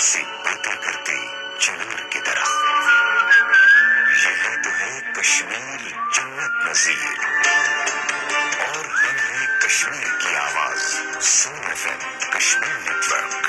से बढ़कर करते चनार की तरह। यही तो है कश्मीर जन्नत नजीर, और हम हैं कश्मीर की आवाज, सोन FM कश्मीर नेटवर्क।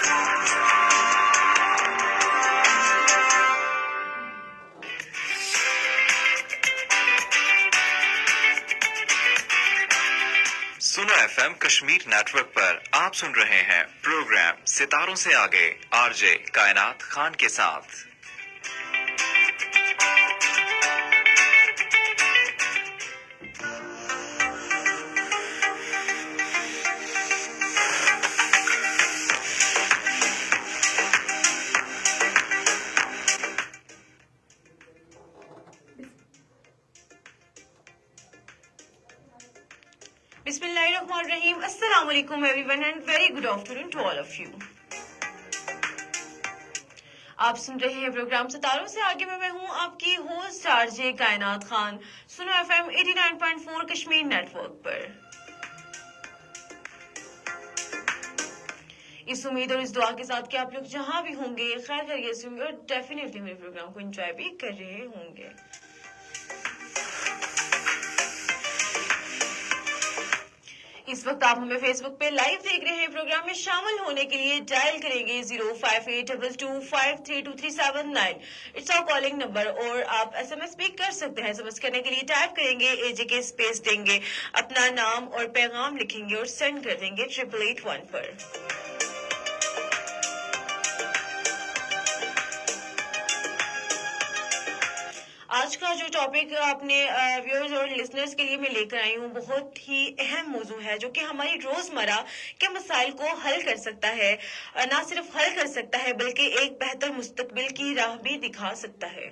सुनो FM कश्मीर नेटवर्क पर आप सुन रहे हैं प्रोग्राम सितारों से आगे आरजे कायनात खान के साथ। Bismillahirrahmanirrahim. Assalamu alaikum everyone and very good afternoon to all of you. आप सुन रहे हैं प्रोग्राम सितारों से आगे में मैं हूं आपकी होस्ट आरजे कायनात खान, सुनो FM 89.4 कश्मीर नेटवर्क पर। इस उम्मीद और इस दुआ के साथ कि आप लोग जहां भी होंगे खैर खैरियत से होंगे और डेफिनेटली मेरे प्रोग्राम को एंजॉय भी कर रहे होंगे। इस वक्त आप हमें फेसबुक पे लाइव देख रहे हैं। प्रोग्राम में शामिल होने के लिए डायल करेंगे 05822532379। It's our calling number. और आप SMS भी कर सकते हैं। SMS करने के लिए टाइप करेंगे AJK स्पेस देंगे, अपना नाम और पैगाम लिखेंगे और सेंड कर देंगे 8881 पर। आज का जो टॉपिक अपने व्यूअर्स और लिसनर्स के लिए मैं लेकर आई हूँ बहुत ही अहम मौजू है जो कि हमारी रोजमर्रा के मसाइल को हल कर सकता है, ना सिर्फ हल कर सकता है बल्कि एक बेहतर मुस्तकबिल की राह भी दिखा सकता है।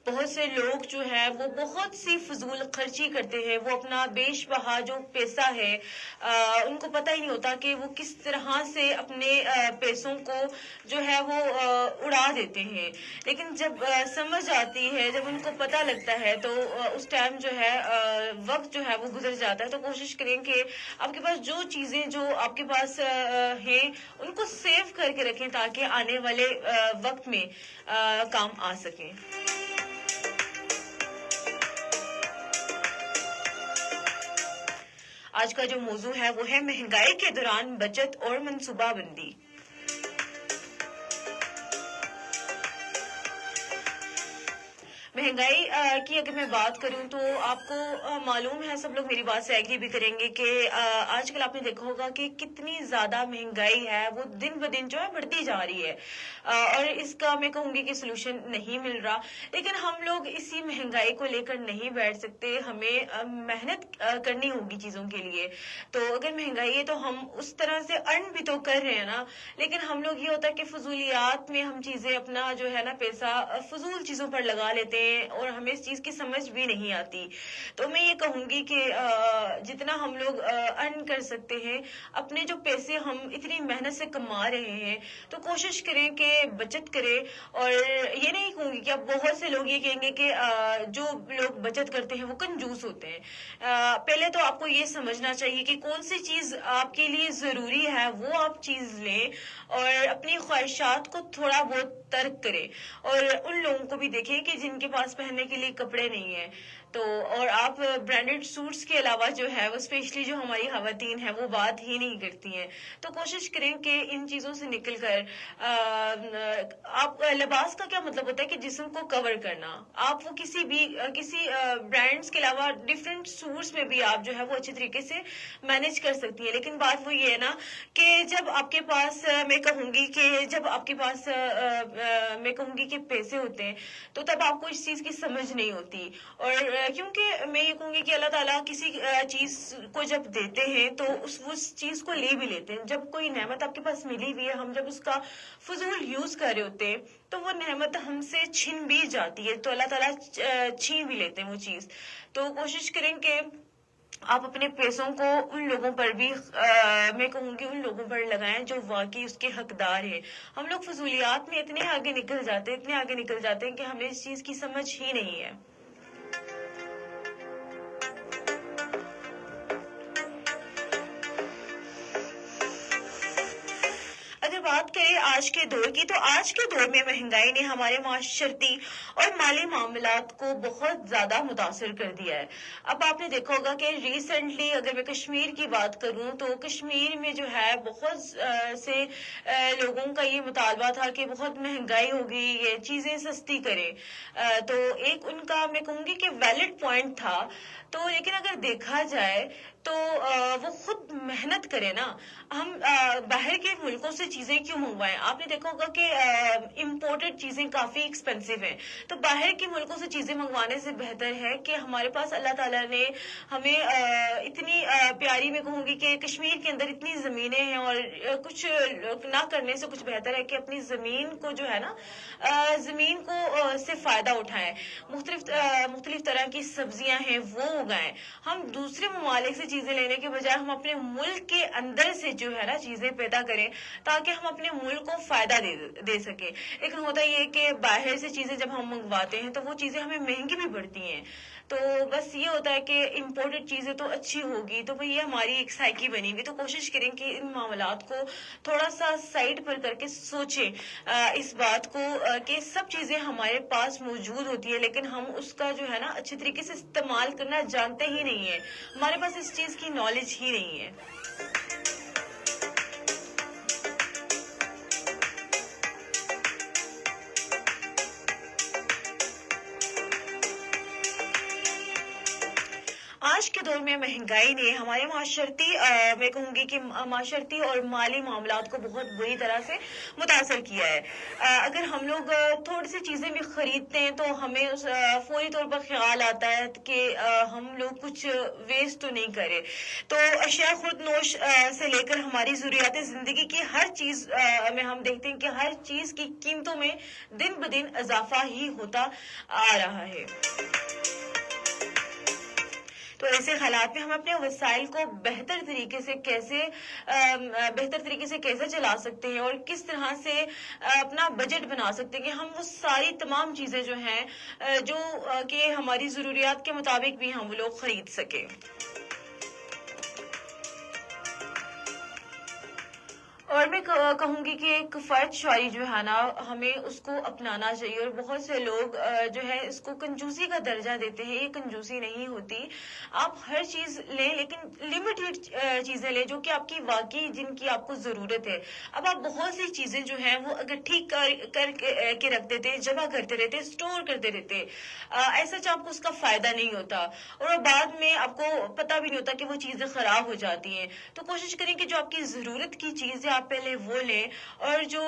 बहुत से लोग जो है वो बहुत सी फजूल खर्ची करते हैं। वो अपना बेशबहा जो पैसा है उनको पता ही नहीं होता कि वो किस तरह से अपने पैसों को जो है वो उड़ा देते हैं। लेकिन जब समझ आती है, जब उनको पता लगता है तो उस टाइम जो है वक्त जो है वो गुजर जाता है। तो कोशिश करें कि आपके पास जो चीजें जो आपके पास हैं उनको सेव करके रखें ताकि आने वाले वक्त में काम आ सकें। आज का जो मौजू है वो है महंगाई के दौरान बचत और मंसूबाबंदी। महंगाई की अगर मैं बात करूं तो आपको मालूम है, सब लोग मेरी बात से एग्री भी करेंगे कि आजकल आपने देखा होगा कि कितनी ज्यादा महंगाई है वो दिन ब दिन जो है बढ़ती जा रही है। और इसका मैं कहूंगी कि सोल्यूशन नहीं मिल रहा। लेकिन हम लोग इसी महंगाई को लेकर नहीं बैठ सकते, हमें मेहनत करनी होगी चीजों के लिए। तो अगर महंगाई है तो हम उस तरह से अर्न भी तो कर रहे हैं ना, लेकिन हम लोग ये होता है कि फजूलियात में हम चीजें अपना जो है ना पैसा फजूल चीजों पर लगा लेते हैं और हमें इस चीज की समझ भी नहीं आती। तो मैं ये कहूंगी कि जितना हम लोग अर्न कर सकते हैं, अपने जो पैसे हम इतनी मेहनत से कमा रहे हैं तो कोशिश करें कि बचत करें। और ये नहीं कहूंगी कि अब बहुत से लोग ये कहेंगे कि जो लोग बचत करते हैं वो कंजूस होते हैं। पहले तो आपको ये समझना चाहिए कि कौन सी चीज आपके लिए जरूरी है वो आप चीज लें और अपनी ख्वाहिशात को थोड़ा बहुत तर्क करें। और उन लोगों को भी देखें कि जिनके पास पहनने के लिए कपड़े नहीं है तो, और आप ब्रांडेड सूट्स के अलावा जो है वो स्पेशली जो हमारी खवातीन है वो बात ही नहीं करती हैं। तो कोशिश करें कि इन चीजों से निकलकर आप लिबास का क्या मतलब होता है कि जिस्म को कवर करना। आप वो किसी ब्रांड्स के अलावा डिफरेंट सूट्स में भी आप जो है वो अच्छी तरीके से मैनेज कर सकती है। लेकिन बात वो ये है ना कि जब आपके पास मैं कहूंगी कि पैसे होते हैं तो तब आपको इस चीज की समझ नहीं होती। और क्योंकि मैं ये कहूंगी कि अल्लाह ताला किसी चीज को जब देते हैं तो उस चीज को ले भी लेते हैं। जब कोई नेमत आपके पास मिली हुई है, हम जब उसका फजूल यूज कर रहे होते हैं तो वो नेमत हमसे छिन भी जाती है, तो अल्लाह ताला छीन भी लेते हैं वो चीज। तो कोशिश करें कि आप अपने पैसों को उन लोगों पर भी मैं कहूंगी उन लोगों पर लगाएं जो वाकई उसके हकदार हैं। हम लोग फजूलियात में इतने आगे निकल जाते हैं कि हमें इस चीज की समझ ही नहीं है। کریں آج کے دور کی، تو آج کے دور میں مہنگائی نے ہمارے معاشرتی اور مالی معاملات کو بہت زیادہ متاثر کر دیا ہے. اب آپ نے دیکھا ہوگا کہ ریسنٹلی اگر میں کشمیر کی بات کروں تو کشمیر میں جو ہے بہت سے لوگوں کا یہ مطالبہ تھا کہ بہت مہنگائی ہوگی، یہ چیزیں سستی کریں. تو ایک ان کا میں کہوں گی کہ ویلڈ پوائنٹ تھا. تو لیکن اگر دیکھا جائے تو وہ خود محنت کرے نا. ہم باہر کے ملکوں سے چیزیں کیوں منگوائیں؟ آپ نے دیکھا ہوگا کہ امپورٹڈ چیزیں کافی ایکسپینسو ہیں. تو باہر کے ملکوں سے چیزیں منگوانے سے بہتر ہے کہ ہمارے پاس اللہ تعالیٰ نے ہمیں اتنی پیاری میں کہوں گی کہ کشمیر کے اندر اتنی زمینیں ہیں، اور کچھ نہ کرنے سے کچھ بہتر ہے کہ اپنی زمین کو جو ہے نا زمین کو سے فائدہ اٹھائیں. مختلف طرح کی سبزیاں ہیں وہ اگائیں. ہم دوسرے ممالک سے چیزیں لینے کے بجائے ہم اپنے ملک کے اندر سے جو ہے نا چیزیں پیدا کریں تاکہ ہم اپنے ملک کو فائدہ دے سکیں. لیکن ہوتا یہ کہ باہر سے چیزیں جب ہم منگواتے ہیں تو وہ چیزیں ہمیں مہنگی بھی پڑتی ہیں. تو بس یہ ہوتا ہے کہ امپورٹڈ چیزیں تو اچھی ہوگی تو بھئی یہ ہماری ایک سائیکی بنی ہوئی. تو کوشش کریں کہ ان معاملات کو تھوڑا سا سائڈ پر کر کے سوچیں اس بات کو کہ سب چیزیں ہمارے پاس موجود ہوتی ہے لیکن ہم اس کا جو ہے نا اچھے طریقے سے استعمال کرنا جانتے ہی نہیں ہیں. ہمارے پاس اس چیز کی نالج ہی نہیں ہے. آج کے دور میں مہنگائی نے ہمارے معاشرتی میں کہوں گی کہ معاشرتی اور مالی معاملات کو بہت بری طرح سے متاثر کیا ہے. اگر ہم لوگ تھوڑی سی چیزیں بھی خریدتے ہیں تو ہمیں فوری طور پر خیال آتا ہے کہ ہم لوگ کچھ ویسٹ تو نہیں کرے. تو اشیاء خود نوش سے لے کر ہماری ضروریات زندگی کی ہر چیز میں ہم دیکھتے ہیں کہ ہر چیز کی قیمتوں میں دن بدن اضافہ ہی ہوتا آ رہا ہے. تو ایسے حالات میں ہم اپنے وسائل کو بہتر طریقے سے کیسے چلا سکتے ہیں اور کس طرح سے اپنا بجٹ بنا سکتے ہیں کہ ہم وہ ساری تمام چیزیں جو ہیں جو کہ ہماری ضروریات کے مطابق بھی ہم وہ لوگ خرید سکیں. اور میں کہوں گی کہ ایک فرد شعاری جو ہے نا ہمیں اس کو اپنانا چاہیے. اور بہت سے لوگ جو ہے اس کو کنجوسی کا درجہ دیتے ہیں. یہ کنجوسی نہیں ہوتی. آپ ہر چیز لیں لیکن لمیٹڈ چیزیں لیں جو کہ آپ کی واقعی جن کی آپ کو ضرورت ہے. اب آپ بہت سی چیزیں جو ہیں وہ اگر ٹھیک کر کے رکھ دیتے، جمع کرتے رہتے، اسٹور کرتے رہتے، ایسا آپ کو اس کا فائدہ نہیں ہوتا اور بعد میں آپ کو پتہ بھی نہیں ہوتا کہ وہ چیزیں خراب ہو جاتی ہیں. تو کوشش کریں کہ جو آپ کی ضرورت کی چیز ہے آپ پہلے وہ لیں اور جو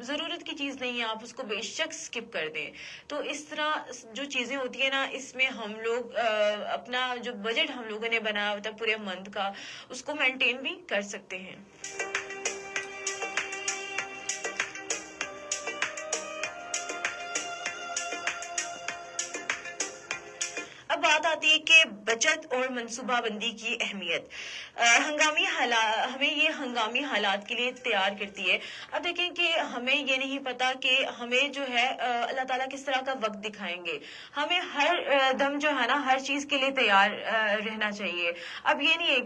ضرورت کی چیز نہیں ہے آپ اس کو بے شک اسکپ کر دیں. تو اس طرح جو چیزیں ہوتی ہیں نا اس میں ہم لوگ اپنا جو بجٹ ہم لوگوں نے بنایا ہوتا ہے پورے منتھ کا اس کو مینٹین بھی کر سکتے ہیں. اب بات آتی ہے کہ بچت اور منصوبہ بندی کی اہمیت ہمیں یہ ہنگامی حالات کے لیے تیار کرتی ہے. اب دیکھیں کہ ہمیں یہ نہیں پتا کہ ہمیں جو ہے اللہ تعالیٰ کس طرح کا وقت دکھائیں گے. ہمیں ہر دم جو ہے نا ہر چیز کے لیے تیار رہنا چاہیے. اب یہ نہیں ہے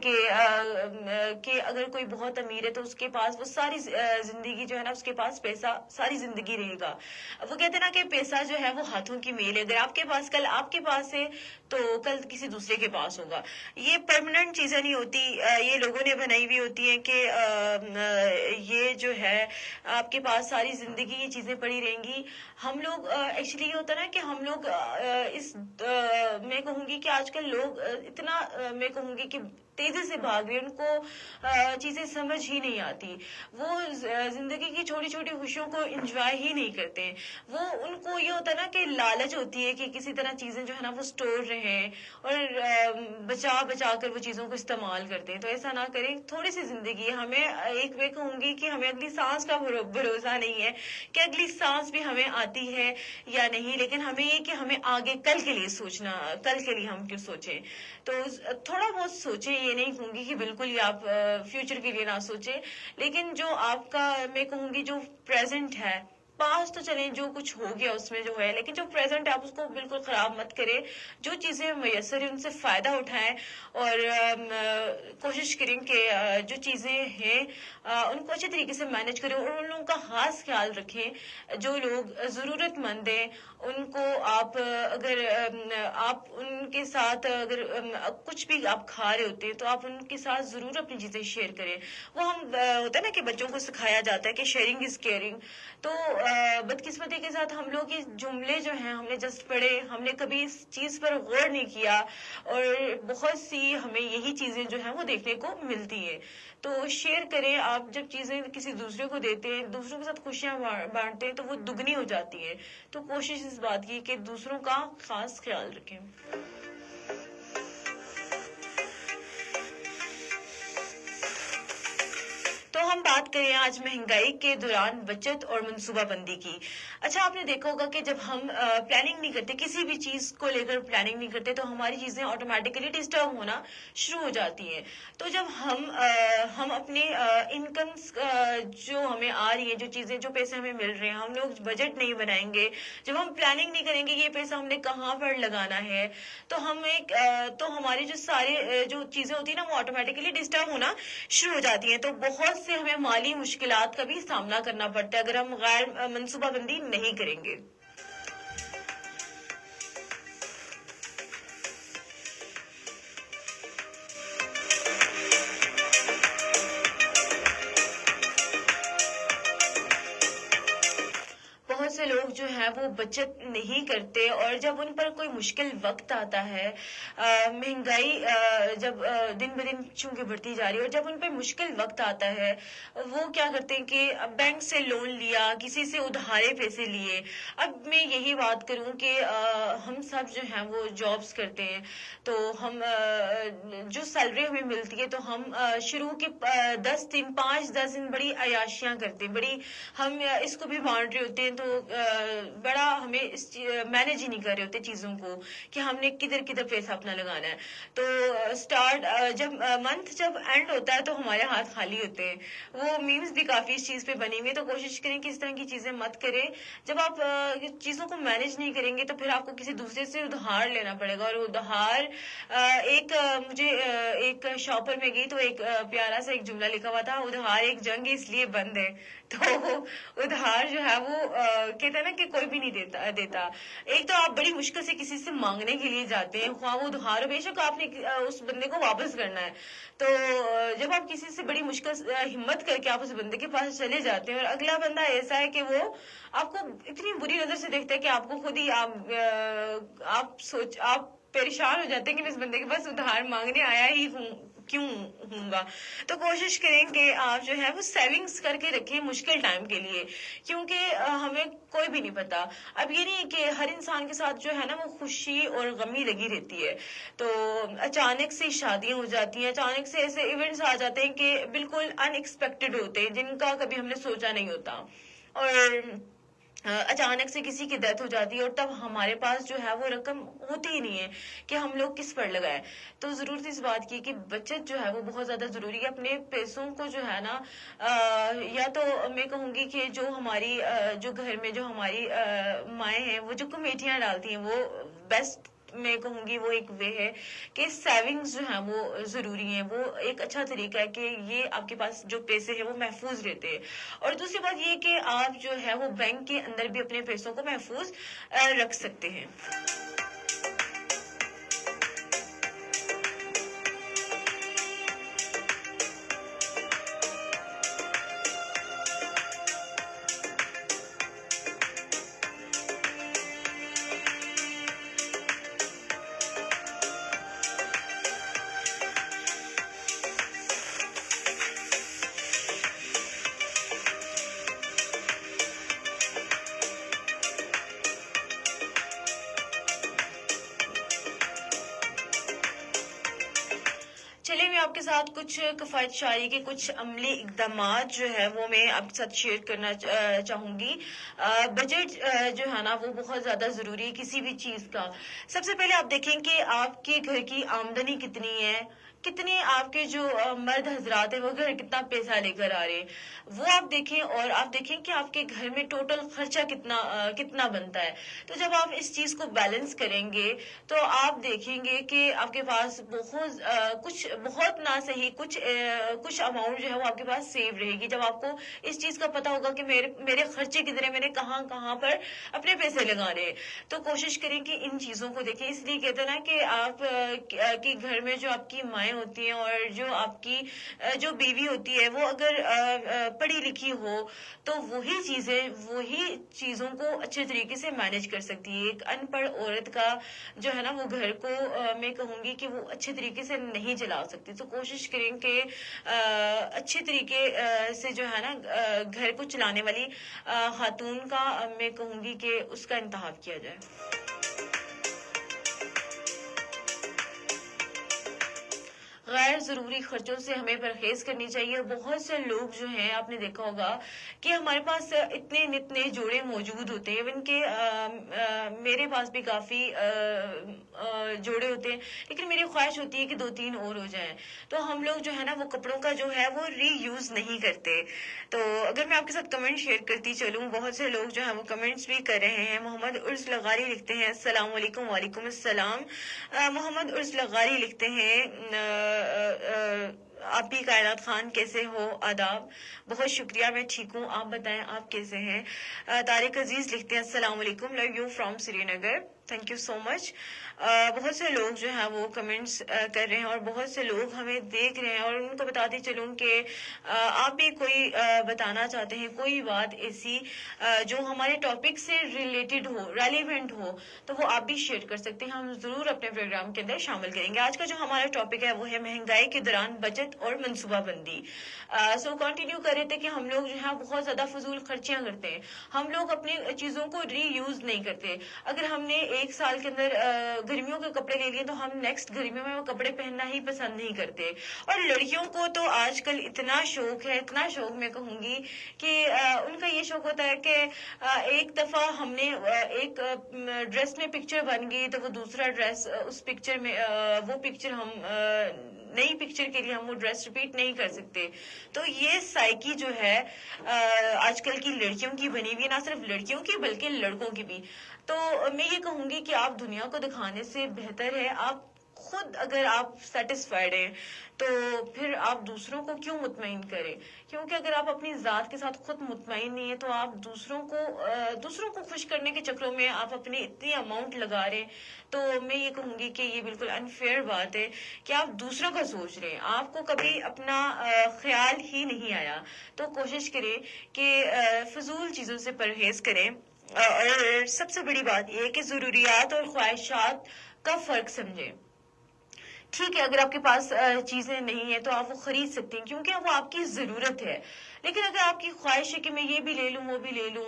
کہ اگر کوئی بہت امیر ہے تو اس کے پاس وہ ساری زندگی جو ہے نا اس کے پاس پیسہ ساری زندگی رہے گا. وہ کہتے ہیں نا کہ پیسہ جو ہے وہ ہاتھوں کی میل ہے. اگر آپ کے پاس کل آپ کے پاس ہے تو کل کسی دوسرے کے پاس ہوگا. یہ پرماننٹ چیزیں نہیں ہوتی. یہ لوگوں نے بنائی ہوئی ہوتی ہیں کہ یہ جو ہے آپ کے پاس ساری زندگی یہ چیزیں پڑی رہیں گی. ہم لوگ ایکچولی یہ ہوتا ہے نا کہ ہم لوگ اس میں کہوں گی کہ آج کل لوگ اتنا میں کہوں گی کہ تیزی سے بھاگ رہے ہیں، ان کو چیزیں سمجھ ہی نہیں آتی. وہ زندگی کی چھوٹی چھوٹی خوشیوں کو انجوائے ہی نہیں کرتے. وہ ان کو یہ ہوتا ہے نا کہ لالچ ہوتی ہے کہ کسی طرح چیزیں جو ہے نا وہ اسٹور رہیں اور بچا کر وہ چیزوں کو استعمال کرتے ہیں. تو ایسا نہ کریں. تھوڑی سی زندگی ہمیں ایک میں کہوں گی کہ ہمیں اگلی سانس کا بھروسہ نہیں ہے کہ اگلی سانس بھی ہمیں آتی ہے یا نہیں، لیکن ہمیں یہ کہ ہمیں آگے کل کے لیے سوچنا، کل کے لیے ہم کیوں سوچیں. تو تھوڑا بہت سوچیں. یہ نہیں کہوں گی کہ بالکل ہی آپ فیوچر کے لیے نہ سوچیں، لیکن جو آپ کا میں کہوں گی جو پریزنٹ ہے पास तो चलें, जो कुछ हो गया उसमें जो है, लेकिन जो प्रेजेंट है आप उसको बिल्कुल खराब मत करें। जो चीजें मैसर है उनसे फायदा उठाएं और कोशिश करें कि जो चीजें हैं उनको अच्छे तरीके से मैनेज करें और उन लोगों का खास ख्याल रखें जो लोग जरूरतमंद हैं। उनको आप अगर आप उनके साथ अगर कुछ भी आप खा रहे होते हैं तो आप उनके साथ जरूर अपनी चीजें शेयर करें। वो हम होता है ना कि बच्चों को सिखाया जाता है कि शेयरिंग इज केयरिंग। तो बदकिस्मती के साथ हम लोग ये जुमले जो हैं हमने जस्ट पढ़े, हमने कभी इस चीज पर गौर नहीं किया और बहुत सी हमें यही चीजें जो हैं वो देखने को मिलती है। तो शेयर करें। आप जब चीजें किसी दूसरे को देते हैं, दूसरों के साथ खुशियां बांटते हैं तो वो दुगनी हो जाती है। तो कोशिश इस बात की कि दूसरों का खास ख्याल रखें। तो हम बात करें आज महंगाई के दौरान बचत और मनसूबाबंदी की। अच्छा, आपने देखा होगा कि जब हम प्लानिंग नहीं करते, किसी भी चीज को लेकर प्लानिंग नहीं करते, तो हमारी चीजें ऑटोमेटिकली डिस्टर्ब होना शुरू हो जाती हैं। तो जब हम अपने इनकम्स जो हमें आ रही है, जो चीजें जो पैसे हमें मिल रहे हैं, हम लोग बजट नहीं बनाएंगे, जब हम प्लानिंग नहीं करेंगे ये पैसा हमने कहाँ पर लगाना है, तो तो हमारी जो सारी जो चीजें होती है ना वो ऑटोमेटिकली डिस्टर्ब होना शुरू हो जाती हैं। तो बहुत से हमें माली मुश्किलात का भी सामना करना पड़ता है अगर हम गैर मनसूबाबंदी नहीं करेंगे। बहुत से लोग जो है वो बचत नहीं करते और जब उन पर कोई मुश्किल वक्त आता है, महंगाई जब दिन ब दिन चूंकि बढ़ती जा रही है, और जब उन पर मुश्किल वक्त आता है वो क्या करते हैं कि बैंक से लोन लिया, किसी से उधारे पैसे लिए। अब मैं यही बात करूं कि हम सब जो हैं वो जॉब्स करते हैं, तो हम जो सैलरी हमें मिलती है तो हम शुरू के 10 दिन 5-10 दिन बड़ी अयाशियां करते हैं, बड़ी हम इसको भी बांट रहे होते हैं, तो बड़ा हमें मैनेज ही नहीं कर रहे होते चीजों को कि हमने किधर किधर पैसा अपना लगाना है। तो जब मंथ जब एंड होता है तो हमारे हाथ खाली होते हैं। वो मीम्स भी काफी इस चीज पे बनी हुई है। तो कोशिश करें कि इस तरह की चीजें मत करें। जब आप चीजों को मैनेज नहीं करेंगे तो फिर आपको किसी दूसरे से उधार लेना पड़ेगा, और उधार मुझे एक शॉपर में गई तो एक प्यारा सा एक जुमला लिखा हुआ था, उधार एक जंग इसलिए बंद है। तो उधार जो है वो कहते हैं ना कि कोई भी नहीं देता। एक तो आप बड़ी मुश्किल से किसी से मांगने के लिए जाते हैं, ख्वाह वो उधार हो, बेशक आपने उस बंदे को वापस करना है। तो जब आप किसी से बड़ी मुश्किल हिम्मत करके आप उस बंदे के पास चले जाते हैं और अगला बंदा ऐसा है कि वो आपको इतनी बुरी नजर से देखता है कि आपको खुद ही आप परेशान हो जाते हैं कि मैं इस बंदे के पास उधार मांगने आया ही क्यों हूँगा। तो कोशिश करें कि आप जो है वो सेविंग्स करके रखें मुश्किल टाइम के लिए, क्योंकि हमें कोई भी नहीं पता। अब ये नहीं है कि हर इंसान के साथ जो है ना वो खुशी और गमी लगी रहती है। तो अचानक से शादियां हो जाती हैं, अचानक से ऐसे इवेंट्स आ जाते हैं कि बिल्कुल अनएक्सपेक्टेड होते हैं, जिनका कभी हमने सोचा नहीं होता, और अचानक से किसी की डेथ हो जाती है और तब हमारे पास जो है वो रकम होती ही नहीं है कि हम लोग किस पर लगाएं। तो जरूरत इस बात की कि बचत जो है वो बहुत ज्यादा जरूरी है। अपने पैसों को जो है ना या तो मैं कहूंगी कि जो हमारी जो घर में जो हमारी माएँ हैं वो जो कमेटियां डालती हैं, वो बेस्ट मैं कहूंगी वो एक वे है कि सेविंग्स जो है वो जरूरी है। वो एक अच्छा तरीका है कि ये आपके पास जो पैसे हैं वो महफूज रहते हैं। और दूसरी बात ये कि आप जो है वो बैंक के अंदर भी अपने पैसों को महफूज रख सकते हैं। चलिए, मैं आपके साथ कुछ किफायत शारी के कुछ अमली इकदामात जो है वो मैं आपके साथ शेयर करना चाहूंगी। बजट जो है ना वो बहुत ज्यादा जरूरी है किसी भी चीज का। सबसे पहले आप देखें कि आपके घर की आमदनी कितनी है, कितने आपके जो मर्द हजरात हैं वो घर कितना पैसा लेकर आ रहे हैं, वो आप देखें, और आप देखें कि आपके घर में टोटल खर्चा कितना बनता है। तो जब आप इस चीज को बैलेंस करेंगे तो आप देखेंगे कि आपके पास बहुत ना सही कुछ अमाउंट जो है वो आपके पास सेव रहेगी। जब आपको इस चीज का पता होगा कि मेरे खर्चे कितने, मैंने कहाँ कहाँ पर अपने पैसे लगाने हैं, तो कोशिश करें कि इन चीजों को देखें। इसलिए कहते हैं ना कि आप कि घर में जो आपकी माएँ होती हैं और जो आपकी जो बीवी होती है वो अगर पढ़ी लिखी हो तो वही चीजों को अच्छे तरीके से मैनेज कर सकती है। एक अनपढ़ औरत का जो है ना वो घर को मैं कहूंगी कि वो अच्छे तरीके से नहीं चला सकती। तो कोशिश करें कि अच्छे तरीके से जो है ना घर को चलाने वाली खातून का मैं कहूंगी कि उसका इंतखाब किया जाए। गैर जरूरी खर्चों से हमें परहेज करनी चाहिए। बहुत से लोग जो हैं, आपने देखा होगा कि हमारे पास इतने नितने जोड़े मौजूद होते हैं, इवन के मेरे पास भी काफी जोड़े होते हैं, लेकिन मेरी ख्वाहिश होती है कि 2-3 और हो जाएं। तो हम लोग जो है ना वो कपड़ों का जो है वो रीयूज नहीं करते। तो अगर मैं आपके साथ कमेंट शेयर करती चलूं, बहुत से लोग जो है वो कमेंट्स भी कर रहे हैं। मोहम्मद उर्स लगारी लिखते हैं अस्सलाम वालेकुम। वालेकुम अस्सलाम। मोहम्मद उर्स लगारी लिखते हैं आप भी कायनात खान कैसे हो, आदाब। बहुत शुक्रिया, मैं ठीक हूँ, आप बताएं आप कैसे हैं। तारिक अजीज लिखते हैं अस्सलाम वालेकुम, love you from Srinagar, thank you so much. बहुत से लोग जो है वो कमेंट्स कर रहे हैं और बहुत से लोग हमें देख रहे हैं, और उनको बताती चलूं कि आप भी कोई बताना चाहते हैं कोई बात ऐसी जो हमारे टॉपिक से रिलेटेड हो, रेलिवेंट हो, तो वो आप भी शेयर कर सकते हैं, हम जरूर अपने प्रोग्राम के अंदर शामिल करेंगे। आज का जो हमारा टॉपिक है वो है महंगाई के दौरान बचत और मनसूबाबंदी। सो कंटिन्यू कर रहे थे कि हम लोग जो है बहुत ज्यादा फजूल खर्चियां करते हैं, हम लोग अपनी चीजों को रीयूज नहीं करते। अगर हमने एक साल के अंदर गर्मियों के कपड़े ले लिए तो हम नेक्स्ट गर्मियों में वो कपड़े पहनना ही पसंद नहीं करते। और लड़कियों को तो आजकल इतना शौक है, इतना शौक मैं कहूंगी कि उनका ये शौक होता है कि एक दफा हमने एक ड्रेस में पिक्चर बन गई तो वो दूसरा ड्रेस उस पिक्चर में वो पिक्चर हम नई पिक्चर के लिए हम वो ड्रेस रिपीट नहीं कर सकते। तो ये साइकी जो है आजकल की लड़कियों की बनी हुई है, ना सिर्फ लड़कियों की बल्कि लड़कों की भी। तो मैं ये कहूंगी कि आप दुनिया को दिखाने से बेहतर है आप खुद अगर आप सेटिस्फाइड हैं तो फिर आप दूसरों को क्यों मुतमईन करें। क्योंकि अगर आप अपनी जात के साथ खुद मुतमईन नहीं है तो आप दूसरों को खुश करने के चक्रों में आप अपनी इतनी अमाउंट लगा रहे हैं। तो मैं ये कहूंगी कि ये बिल्कुल अनफेयर बात है कि आप दूसरों का सोच रहे हैं, आपको कभी अपना ख्याल ही नहीं आया। तो कोशिश करें कि फजूल चीजों से परहेज करें। और सबसे बड़ी बात यह है कि जरूरियात और ख्वाहिशात का फर्क समझें। ठीक है, अगर आपके पास चीजें नहीं है तो आप वो खरीद सकते हैं क्योंकि वो आपकी जरूरत है। लेकिन अगर आपकी ख्वाहिश है कि मैं ये भी ले लूं, वो भी ले लूं,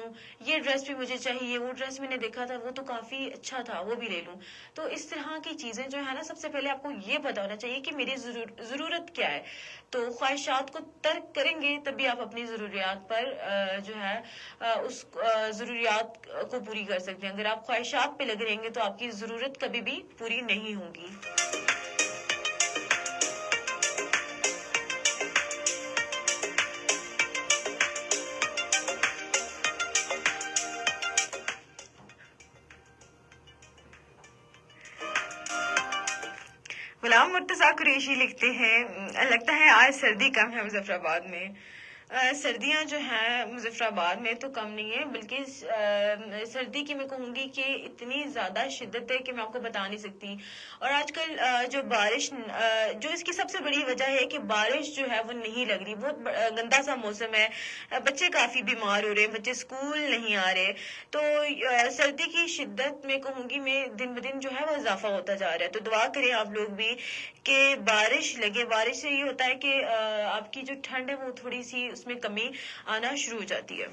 ये ड्रेस भी मुझे चाहिए, वो ड्रेस मैंने देखा था वो तो काफी अच्छा था, वो भी ले लूं, तो इस तरह की चीजें जो है ना, सबसे पहले आपको ये पता होना चाहिए कि मेरी जरूरत क्या है। तो ख्वाहिशात को तर्क करेंगे तभी आप अपनी जरूरियात पर जो है उस जरूरियात को पूरी कर सकते हैं। अगर आप ख्वाहिशात पे लगे रहेंगे तो आपकी जरूरत कभी भी पूरी नहीं होगी। गुलाम मुर्तजा कुरैशी लिखते हैं लगता है आज सर्दी कम है मुजफ्फराबाद में। सर्दियां जो हैं मुजफ्फराबाद में तो कम नहीं है, बल्कि सर्दी की मैं कहूंगी कि इतनी ज्यादा शिद्दत है कि मैं आपको बता नहीं सकती। और आजकल जो बारिश जो इसकी सबसे बड़ी वजह है कि बारिश जो है वो नहीं लग रही, बहुत गंदा सा मौसम है, बच्चे काफी बीमार हो रहे हैं, बच्चे स्कूल नहीं आ रहे। तो सर्दी की शिद्दत में कहूंगी मैं दिन ब दिन जो है वो इजाफा होता जा रहा है। तो दुआ करें आप लोग भी कि बारिश लगे। बारिश से ये होता है कि आपकी जो ठंड है वो थोड़ी सी उसमें कमी आना शुरू हो जाती है।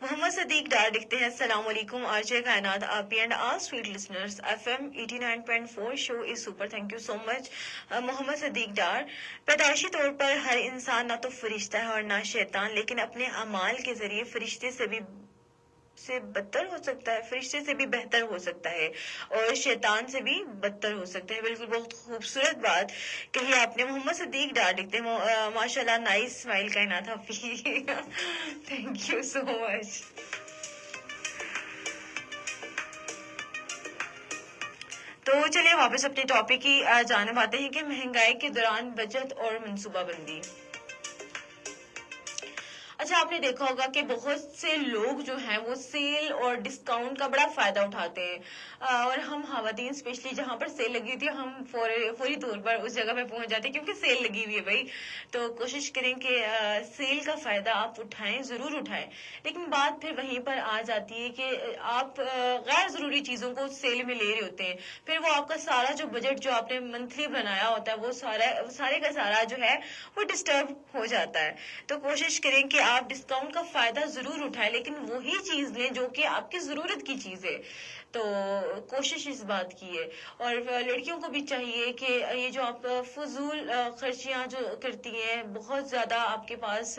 मोहम्मद मोहम्मद सदीक डार लिखते हैं, अस्सलाम वालेकुम आरजे कायनात, आप and all sweet listeners, FM 89.4 show is super, thank you so much Muhammad Sadiq Dar. पैदाइशी तौर पर हर इंसान ना तो फरिश्ता है और ना शैतान, लेकिन अपने अमाल के जरिए फरिश्ते से बदतर हो सकता है, फरिश्ते से भी बेहतर हो सकता है और शैतान से भी बदतर हो सकता है। बिल्कुल बहुत खूबसूरत बात कही आपने। मोहम्मद सदीक डार लिखते हैं, माशाल्लाह नाइस स्माइल कायनात हाफी, थैंक यू सो मच। तो चलिए वापस अपने टॉपिक की जाने आते हैं कि महंगाई के दौरान बचत और मनसूबाबंदी। अच्छा, आपने देखा होगा कि बहुत से लोग जो हैं वो सेल और डिस्काउंट का बड़ा फायदा उठाते हैं, और हम खवातीन स्पेशली जहां पर सेल लगी होती है हम फौरी तौर पर उस जगह पे पहुंच जाते हैं क्योंकि सेल लगी हुई है भाई। तो कोशिश करें कि सेल का फायदा आप उठाएं, जरूर उठाएं, लेकिन बात फिर वहीं पर आ जाती है कि आप गैर जरूरी चीजों को सेल में ले रहे होते हैं, फिर वो आपका सारा जो बजट जो आपने मंथली बनाया होता है वो सारे का सारा जो है वो डिस्टर्ब हो जाता है। तो कोशिश करें कि आप डिस्काउंट का फायदा जरूर उठाएं, लेकिन वही चीज लें जो कि आपकी जरूरत की चीज है। तो कोशिश इस बात की है। और लड़कियों को भी चाहिए कि ये जो आप फजूल खर्चियां जो करती हैं, बहुत ज्यादा आपके पास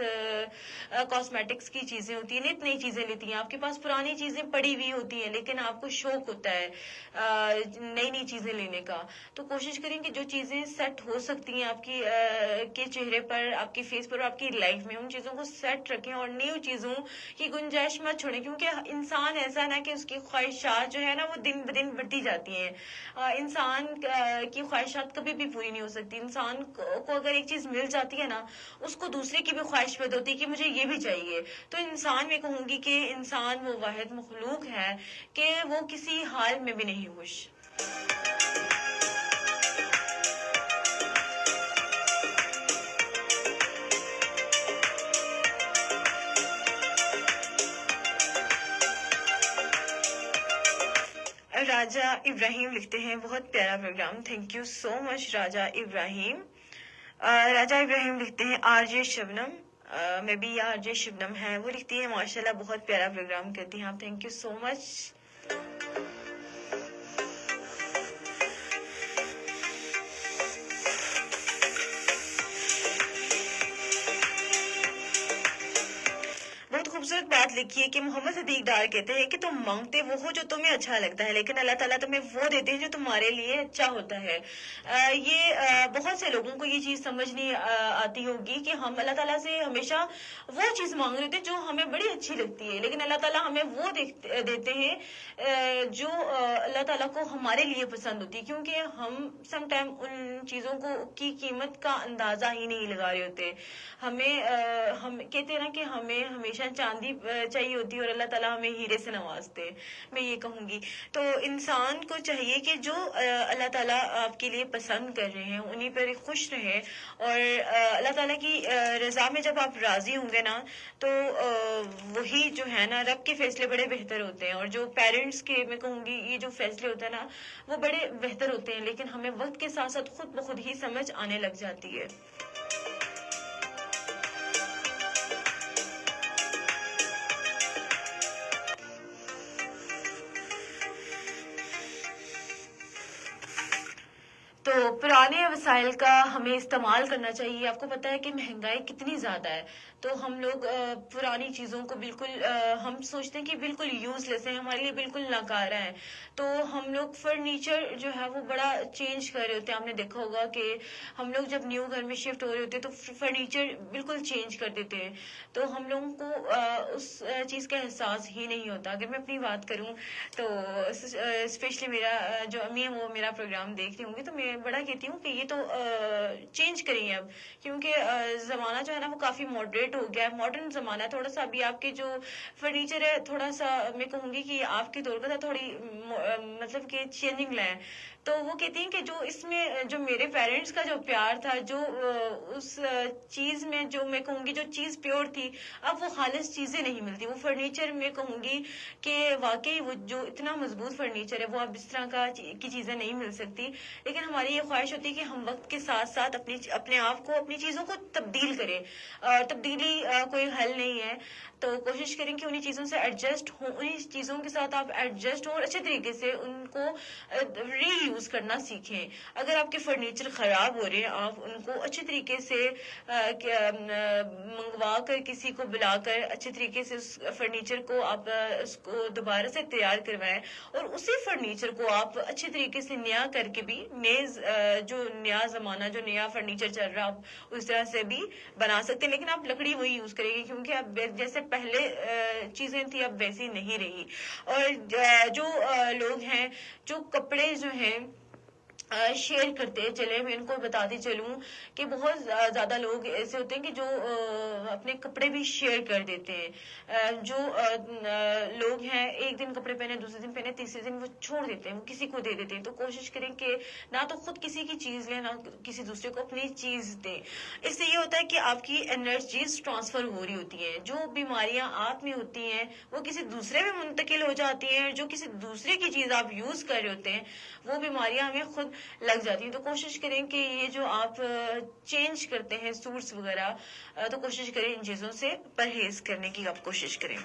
कॉस्मेटिक्स की चीजें होती हैं, नित नई चीजें लेती हैं, आपके पास पुरानी चीजें पड़ी हुई होती हैं, लेकिन आपको शौक होता है नई नई चीजें लेने का। तो कोशिश करें कि जो चीजें सेट हो सकती हैं आपकी के चेहरे पर, आपके फेस पर, आपकी लाइफ में, उन चीजों को सेट रखें और न्यू चीजों की गुंजाइश मत छोड़ें, क्योंकि इंसान ऐसा ना कि उसकी ख्वाहिशात जो है ना वो दिन ब दिन बढ़ती जाती हैं। इंसान की ख्वाहिशात कभी भी पूरी नहीं हो सकती। इंसान को अगर एक चीज मिल जाती है ना, उसको दूसरे की भी ख्वाहिश पैदा होती है कि मुझे ये भी चाहिए। तो इंसान, मैं कहूंगी कि इंसान वो वाहिद मखलूक है कि वो किसी हाल में भी नहीं खुश। राजा इब्राहिम लिखते हैं, बहुत प्यारा programme, thank you so much Raja Ibrahim. Raja Ibrahim लिखते हैं, RJ Shabnam, may be RJ Shabnam है, वो लिखती है माशाल्लाह बहुत प्यारा प्रोग्राम करती हैं आप, थैंक यू सो मच। खूबसूरत बात लिखी है कि मोहम्मद सदीक डार कहते हैं कि तुम मांगते वो हो जो तुम्हें अच्छा लगता है, लेकिन अल्लाह ताला तुम्हें वो देते हैं जो तुम्हारे लिए अच्छा होता है। ये बहुत से लोगों को ये चीज समझ नहीं आती होगी कि हम अल्लाह ताला से हमेशा वो चीज मांग रहे थे जो हमें बड़ी अच्छी लगती है, लेकिन अल्लाह ताला हमें वो देते हैं जो अल्लाह ताला को हमारे लिए पसंद होती है, क्योंकि हम समटाइम उन चीजों को की कीमत का अंदाजा ही नहीं लगा रहे होते। हम कहते हैं ना कि हमें हमेशा चांदी चाहिए होती है और अल्लाह ताला हमें हीरे से नवाजते हैं, मैं ये कहूंगी। तो इंसान को चाहिए कि जो अल्लाह ताला आपके लिए पसंद कर रहे हैं उन्हीं पर खुश रहे, और अल्लाह ताला की रजा में जब आप राजी होंगे ना तो वही जो है ना रब के फैसले बड़े बेहतर होते हैं, और जो पेरेंट्स के मैं कहूंगी ये जो फैसले होते हैं ना वो बड़े बेहतर होते हैं, लेकिन हमें वक्त के साथ साथ खुद ब खुद ही समझ आने लग जाती है। तो पुराने वसाइल का हमें इस्तेमाल करना चाहिए। आपको पता है कि महंगाई कितनी ज्यादा है, तो हम लोग पुरानी चीजों को बिल्कुल हम सोचते हैं कि बिल्कुल यूजलेस है, हमारे लिए बिल्कुल नाकारा है। तो हम लोग फर्नीचर जो है वो बड़ा चेंज कर रहे होते हैं। आपने देखा होगा कि हम लोग जब न्यू घर में शिफ्ट हो रहे होते हैं तो फर्नीचर बिल्कुल चेंज कर देते हैं, तो हम लोगों को उस चीज का एहसास ही नहीं होता। अगर मैं अपनी बात करूं तो स्पेशली मेरा जो अम्मी है वो मेरा प्रोग्राम देख रही होंगी, तो मैं बड़ा कहती हूँ कि ये तो चेंज करिए अब, क्योंकि जमाना जो है ना वो काफी मॉडरेट हो गया है, मॉडर्न जमाना है। थोड़ा सा अभी आपके जो फर्नीचर है थोड़ा सा मैं कहूंगी कि आपके दौर का था थोड़ी मतलब कि चेंजिंग लाए। तो वो कहती हैं कि जो इसमें जो मेरे पेरेंट्स का जो प्यार था, जो उस चीज में जो मैं कहूंगी जो चीज प्योर थी, अब वो खालिस चीजें नहीं मिलती। वो फर्नीचर मैं कहूंगी कि वाकई वो जो इतना मजबूत फर्नीचर है वो अब इस तरह की चीजें नहीं मिल सकती। लेकिन हमारी ये ख्वाहिश होती है कि हम وقت کے ساتھ ساتھ اپنے آپ کو اپنی چیزوں کو تبدیل کریں. اور تبدیلی کوئی حل نہیں ہے, تو کوشش کریں کہ انہیں چیزوں سے ایڈجسٹ ہوں, انہیں چیزوں کے ساتھ آپ ایڈجسٹ ہوں اور اچھے طریقے سے ان کو ری یوز کرنا سیکھیں. اگر آپ کے فرنیچر خراب ہو رہے ہیں, آپ ان کو اچھے طریقے سے منگوا کر, کسی کو بلا کر اچھے طریقے سے اس فرنیچر کو آپ اس کو دوبارہ سے تیار کروائیں, اور اسی فرنیچر کو آپ اچھے طریقے سے نیا کر کے بھی جو نیا زمانہ, جو نیا فرنیچر چل رہا, آپ اس طرح سے بھی بنا سکتے ہیں. لیکن آپ لکڑی وہی یوز کریں گے, کیونکہ اب جیسے پہلے چیزیں تھی اب ویسی نہیں رہی. اور جو لوگ ہیں جو کپڑے جو ہیں شیئر کرتے ہیں, چلے میں ان کو بتاتی چلوں کہ بہت زیادہ لوگ ایسے ہوتے ہیں کہ جو اپنے کپڑے بھی شیئر کر دیتے ہیں. جو لوگ ہیں ایک دن کپڑے پہنے, دوسرے دن پہنے, تیسرے دن وہ چھوڑ دیتے ہیں, وہ کسی کو دے دیتے ہیں. تو کوشش کریں کہ نہ تو خود کسی کی چیز لیں, نہ کسی دوسرے کو اپنی چیز دیں. اس سے یہ ہوتا ہے کہ آپ کی انرجیز ٹرانسفر ہو رہی ہوتی ہیں. جو بیماریاں آپ میں ہوتی ہیں وہ کسی دوسرے میں منتقل ہو جاتی ہیں. جو کسی دوسرے کی چیز آپ یوز کر رہے ہوتے ہیں وہ بیماریاں ہمیں خود لگ جاتی ہیں. تو کوشش کریں کہ یہ جو آپ چینج کرتے ہیں سوٹس وغیرہ, تو کوشش کریں ان چیزوں سے پرہیز کرنے کی آپ کوشش کریں.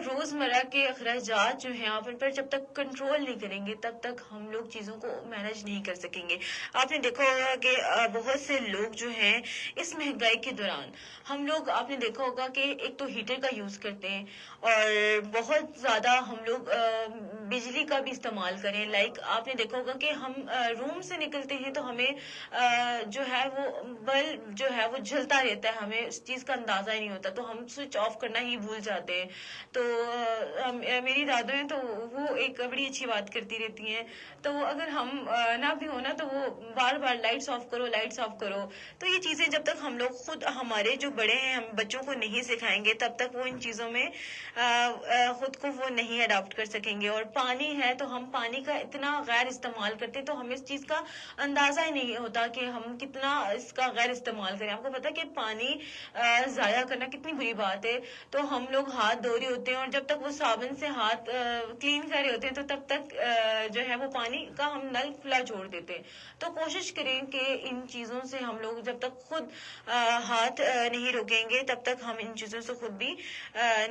روزمرہ کے اخراجات جو ہیں آپ ان پر جب تک کنٹرول نہیں کریں گے تب تک ہم لوگ چیزوں کو مینج نہیں کر سکیں گے. آپ نے دیکھا ہوگا کہ بہت سے لوگ جو ہیں اس مہنگائی کے دوران, ہم لوگ آپ نے دیکھا ہوگا کہ ایک تو ہیٹر کا یوز کرتے ہیں, اور بہت زیادہ ہم لوگ بجلی کا بھی استعمال کریں. لائک آپ نے دیکھا ہوگا کہ ہم روم سے نکلتے ہیں تو ہمیں جو ہے وہ بلب جو ہے وہ جلتا رہتا ہے, ہمیں اس چیز کا اندازہ ہی نہیں ہوتا, تو ہم سوئچ آف کرنا ہی بھول جاتے ہیں. تو میری دادو ہیں تو وہ ایک بڑی اچھی بات کرتی رہتی ہیں, تو اگر ہم نہ بھی ہونا تو وہ بار بار لائٹس آف کرو, لائٹس آف کرو. تو یہ چیزیں جب تک ہم لوگ خود, ہمارے جو بڑے ہیں, ہم بچوں کو نہیں سکھائیں گے تب تک وہ ان چیزوں میں خود کو وہ نہیں اڈاپٹ کر سکیں گے. اور پانی ہے تو ہم پانی کا اتنا غیر استعمال کرتے تو ہمیں اس چیز کا اندازہ ہی نہیں ہوتا کہ ہم کتنا اس کا غیر استعمال کریں. آپ کو پتا کہ پانی ضائع کرنا کتنی بری بات ہے. تو ہم لوگ ہاتھ دھو رہے ہوتے ہیں, اور جب تک وہ صابن سے ہاتھ کلین کر رہے ہوتے ہیں تو تب تک جو ہے وہ پانی کا ہم نل کھلا چھوڑ دیتے ہیں. تو کوشش کریں کہ ان چیزوں سے ہم لوگ جب تک خود ہاتھ نہیں روکیں گے تب تک ہم ان چیزوں سے خود بھی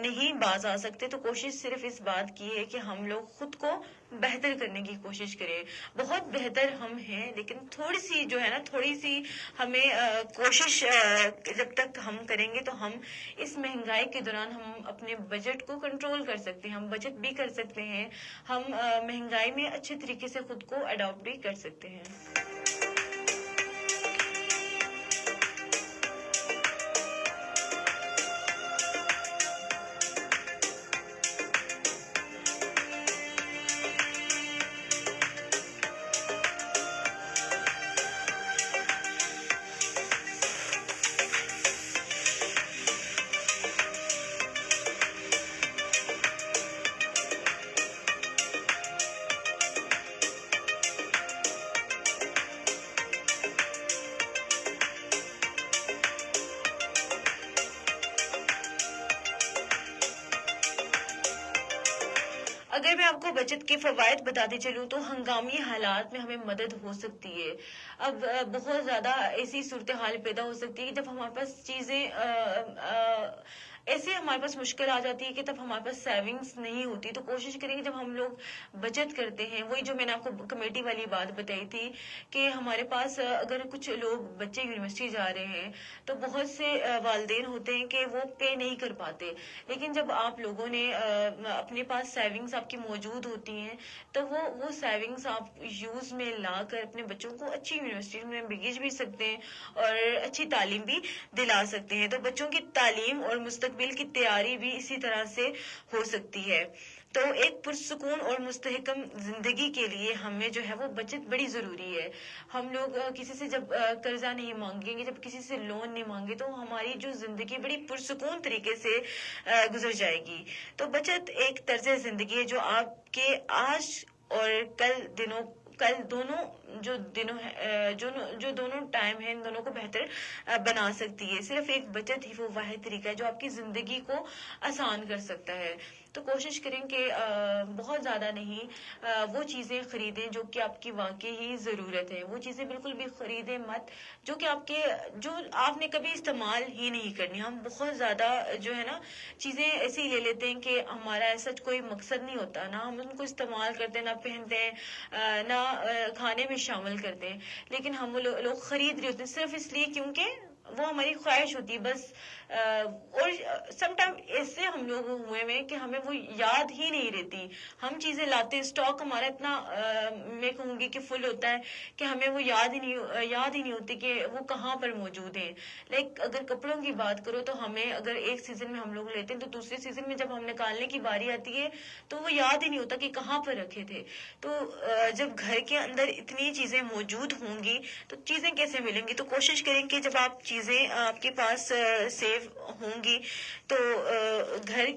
نہیں باز آ سکتے. تو کوشش صرف اس بات کی ہے کہ ہم لوگ خود کو بہتر کرنے کی کوشش کریں. بہت بہتر ہم ہیں, لیکن تھوڑی سی جو ہے نا, تھوڑی سی ہمیں کوشش جب تک ہم کریں گے تو ہم اس مہنگائی کے دوران ہم اپنے بجٹ کو کنٹرول کر سکتے ہیں, ہم بچت بھی کر سکتے ہیں, ہم مہنگائی میں اچھے طریقے سے خود کو اڈاپٹ بھی کر سکتے ہیں. اگر میں آپ کو بچت کے فوائد بتاتے چلوں تو ہنگامی حالات میں ہمیں مدد ہو سکتی ہے. اب بہت زیادہ ایسی صورتحال پیدا ہو سکتی ہے کہ جب ہمارے پاس چیزیں ایسے ہمارے پاس مشکل آ جاتی ہے کہ تب ہمارے پاس سیونگس نہیں ہوتی. تو کوشش کریں کہ جب ہم لوگ بچت کرتے ہیں, وہی جو میں نے آپ کو کمیٹی والی بات بتائی تھی کہ ہمارے پاس اگر کچھ لوگ بچے یونیورسٹی جا رہے ہیں تو بہت سے والدین ہوتے ہیں کہ وہ پے نہیں کر پاتے, لیکن جب آپ لوگوں نے اپنے پاس سیونگس آپ کی موجود ہوتی ہیں تو وہ سیونگس آپ یوز میں لا کر اپنے بچوں کو اچھی یونیورسٹی میں بھیج بھی سکتے ہیں اور اچھی تعلیم بھی دلا سکتے ہیں. تو بچوں کی تعلیم اور مستقبل کی تیاری بھی اسی طرح سے ہو سکتی ہے. تو ایک پرسکون اور مستحکم زندگی کے لیے ہمیں جو ہے وہ بچت بڑی ضروری ہے. ہم لوگ کسی سے جب قرضہ نہیں مانگیں گے, جب کسی سے لون نہیں مانگے, تو ہماری جو زندگی بڑی پرسکون طریقے سے گزر جائے گی. تو بچت ایک طرز زندگی ہے جو آپ کے آج اور کل دونوں جو دونوں ٹائم ہیں ان دونوں کو بہتر بنا سکتی ہے. صرف ایک بچت ہی وہ واحد طریقہ ہے جو آپ کی زندگی کو آسان کر سکتا ہے. تو کوشش کریں کہ بہت زیادہ نہیں وہ چیزیں خریدیں جو کہ آپ کی واقعی ہی ضرورت ہے. وہ چیزیں بالکل بھی خریدیں مت جو کہ آپ نے کبھی استعمال ہی نہیں کرنی. ہم بہت زیادہ جو ہے نا چیزیں ایسے ہی لے لیتے ہیں کہ ہمارا ایسا کوئی مقصد نہیں ہوتا, نہ ہم ان کو استعمال کرتے ہیں, نہ پہنتے ہیں, نہ کھانے میں شامل کرتے ہیں, لیکن ہم وہ لوگ خرید رہے ہوتے ہیں صرف اس لیے کیونکہ وہ ہماری خواہش ہوتی ہے بس. اور سم ٹائم ایسے ہم لوگ ہوئے میں کہ ہمیں وہ یاد ہی نہیں رہتی. ہم چیزیں لاتے ہیں, اسٹاک ہمارا اتنا میں کہوں گی کہ فل ہوتا ہے کہ ہمیں وہ یاد ہی نہیں ہوتی کہ وہ کہاں پر موجود ہیں. لائک اگر کپڑوں کی بات کرو تو ہمیں اگر ایک سیزن میں ہم لوگ لیتے ہیں تو دوسرے سیزن میں جب ہم نکالنے کی باری آتی ہے تو وہ یاد ہی نہیں ہوتا کہ کہاں پر رکھے تھے. تو جب گھر کے اندر اتنی چیزیں موجود ہوں گی تو چیزیں کیسے ملیں گی. تو کوشش کریں کہ جب آپ چیزیں آپ کے پاس سیو ہوں گی تو گھر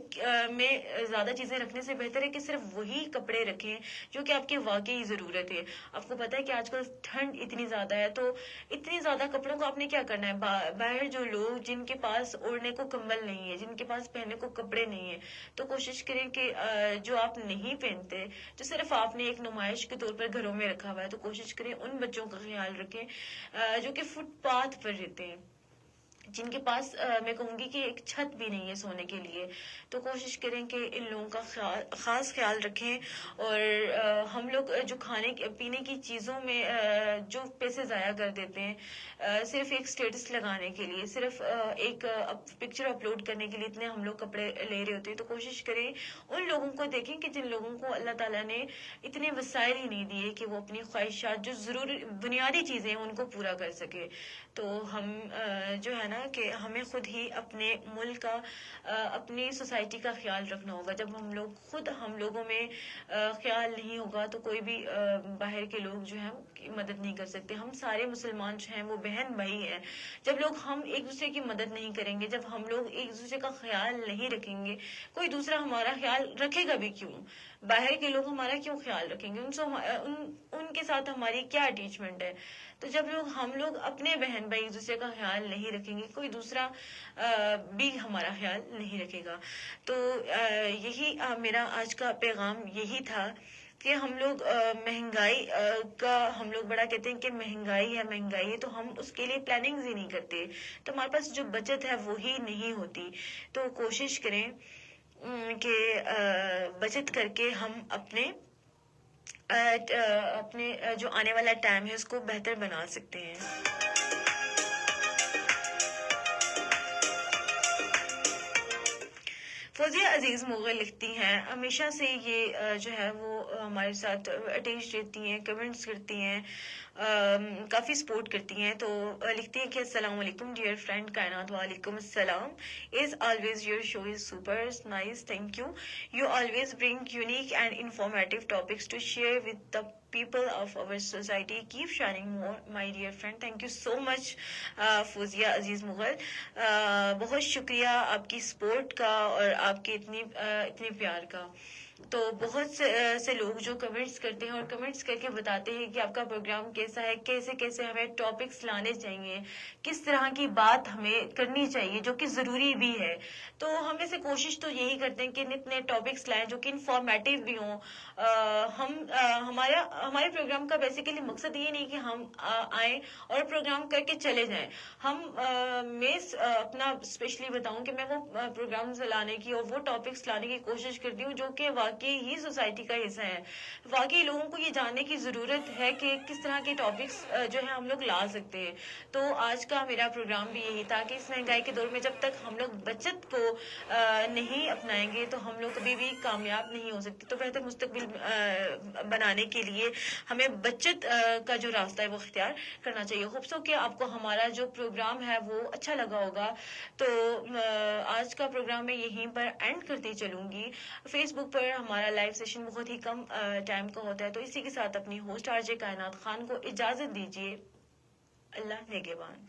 میں زیادہ چیزیں رکھنے سے بہتر ہے کہ صرف وہی کپڑے رکھیں جو کہ آپ کی واقعی ضرورت ہے. آپ کو پتا ہے کہ آج کل ٹھنڈ اتنی زیادہ ہے, تو اتنی زیادہ کپڑوں کو آپ نے کیا کرنا ہے. باہر جو لوگ جن کے پاس اوڑھنے کو کمبل نہیں ہے, جن کے پاس پہننے کو کپڑے نہیں ہیں, تو کوشش کریں کہ جو آپ نہیں پہنتے, جو صرف آپ نے ایک نمائش کے طور پر گھروں میں رکھا ہوا ہے, تو کوشش کریں ان بچوں کا خیال رکھیں جو کہ فٹ پاتھ پر رہتے ہیں, جن کے پاس میں کہوں گی کہ ایک چھت بھی نہیں ہے سونے کے لیے. تو کوشش کریں کہ ان لوگوں کا خاص خیال رکھیں. اور ہم لوگ جو کھانے پینے کی چیزوں میں جو پیسے ضائع کر دیتے ہیں صرف ایک سٹیٹس لگانے کے لیے, صرف ایک پکچر اپلوڈ کرنے کے لیے اتنے ہم لوگ کپڑے لے رہے ہوتے ہیں. تو کوشش کریں ان لوگوں کو دیکھیں کہ جن لوگوں کو اللہ تعالیٰ نے اتنے وسائل ہی نہیں دیے کہ وہ اپنی خواہشات جو ضروری بنیادی چیزیں ہیں ان کو پورا کر سکے. تو ہم جو ہے نا کہ ہمیں خود ہی اپنے ملک کا اپنی سوسائٹی کا خیال رکھنا ہوگا. جب ہم لوگوں میں خیال نہیں ہوگا تو کوئی بھی باہر کے لوگ جو ہیں مدد نہیں کر سکتے. ہم سارے مسلمان جو ہیں وہ بہن بھائی ہیں. جب ہم ایک دوسرے کی مدد نہیں کریں گے, جب ہم لوگ ایک دوسرے کا خیال نہیں رکھیں گے, کوئی دوسرا ہمارا خیال رکھے گا بھی کیوں. باہر کے لوگ ہمارا کیوں خیال رکھیں گے, ان کے ساتھ ہماری کیا اٹیچمنٹ ہے. تو جب ہم لوگ اپنے بہن بھائی ایک دوسرے کا خیال نہیں رکھیں گے, کوئی دوسرا بھی ہمارا خیال نہیں رکھے گا. تو یہی میرا آج کا پیغام یہی تھا کہ ہم لوگ مہنگائی کا ہم لوگ بڑا کہتے ہیں کہ مہنگائی ہے, تو ہم اس کے لیے پلاننگز ہی نہیں کرتے, تو ہمارے پاس جو بچت ہے وہی نہیں ہوتی. تو کوشش کریں کہ بچت کر کے ہم اپنے جو آنے والا ٹائم ہے اس کو بہتر بنا سکتے ہیں. فوزیہ عزیز مغل لکھتی ہیں, ہمیشہ سے یہ جو ہے وہ ہمارے ساتھ اٹیچ رہتی ہیں, کمنٹس کرتی ہیں, کافی سپورٹ کرتی ہیں. تو لکھتی ہیں کہ السلام علیکم ڈیئر فرینڈ کائنات. وعلیکم السلام. As always your show is super nice, thank you. You always bring unique and informative topics to share with the people of our society. Keep sharing more my dear friend. Thank you so much Fauzia عزیز مغل. بہت شکریہ آپ کی support کا اور آپ کے اتنی پیار کا. تو بہت سے لوگ جو کمنٹس کرتے ہیں اور کمنٹس کر کے بتاتے ہیں کہ آپ کا پروگرام کیسا ہے, کیسے کیسے ہمیں ٹاپکس لانے چاہیے, کس طرح کی بات ہمیں کرنی چاہیے جو کہ ضروری بھی ہے. تو ہم میں سے کوشش تو یہی کرتے ہیں کہ نئے ٹاپکس لائیں جو کہ انفارمیٹیو بھی ہوں. ہمارے پروگرام کا بیسیکلی مقصد یہ نہیں کہ ہم آئیں اور پروگرام کر کے چلے جائیں. میں اپنا اسپیشلی بتاؤں کہ میں وہ پروگرامز لانے کی اور وہ ٹاپکس لانے کی کوشش کرتی ہوں جو کہ واقعی ہی سوسائٹی کا حصہ ہے. واقعی لوگوں کو یہ جاننے کی ضرورت ہے کہ کس طرح کے ٹاپکس جو ہے ہم لوگ لا سکتے ہیں. تو آج کا میرا پروگرام بھی یہی تھا کہ اس مہنگائی کے دور میں جب تک ہم لوگ بچت کو نہیں اپنائیں گے تو ہم لوگ کبھی بھی کامیاب نہیں ہو سکتے. تو بہتر مستقبل بنانے کے لیے ہمیں بچت کا جو راستہ ہے وہ اختیار کرنا چاہیے. ہوپ سو کہ آپ کو ہمارا جو پروگرام ہے وہ اچھا لگا ہوگا. تو آج کا پروگرام میں یہیں پر اینڈ کرتے چلوں گی. فیس بک پر ہمارا لائیو سیشن بہت ہی کم ٹائم کا ہوتا ہے, تو اسی کے ساتھ اپنی ہوسٹ آر جے کائنات خان کو اجازت دیجیے. اللہ نگہبان.